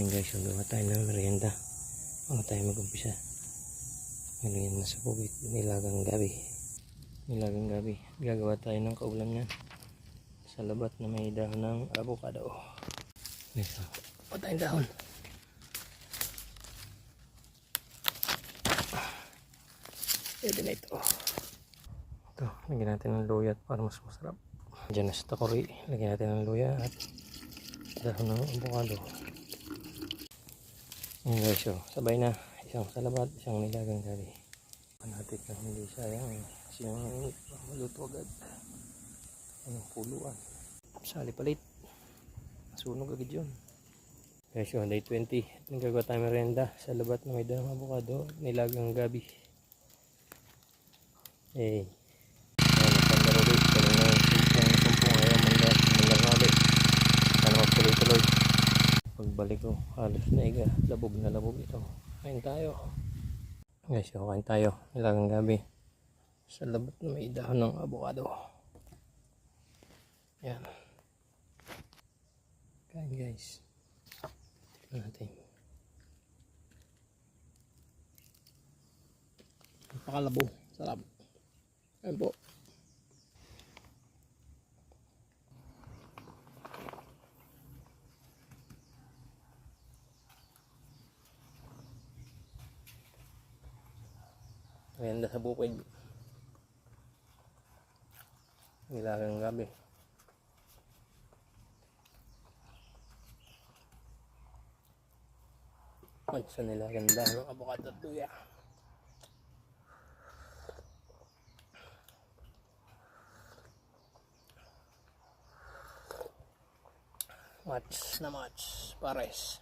morning guys, gawa tayo ng merienda bago tayo mag-umpisa. Ngayon na sa bukit, nilagang gabi. Gagawa tayo ng kaulam yan sa labat na may dahon ng avocado. Guys, tayong dahon. Pwede na ito. Ito, lagyan natin ng luya para mas masarap. Diyan na sa takori, lagyan natin ng luya at dahon ng avocado. Ayan guys, sabay na. Isang sa labat, isang nilagang gabi. Natin na hindi sayang kasi yung maluto agad. Anong puluan. Sali palit. Masunog agad yun. Guys, day 20. Nagagawa tayo merienda sa labat na may dalang avocado, nilagang gabi. Ayan, napandar ulit. Kanina yung sumpong ayaw mandar namin. Sana magtuloy-tuloy. Pagbalik ko, halos na iga. Labog na labog ito. Kain tayo. Guys, kain tayo. Nilagang gabi. Sa labat na may dahon ng avocado. Yan. Kain guys. Tignan natin. Napakalabo. Sarap. Ayan po. Maganda sa bukid. Nilagang gabi. Sa nilagang dahon ng avocado at luya. Match na match. Pares.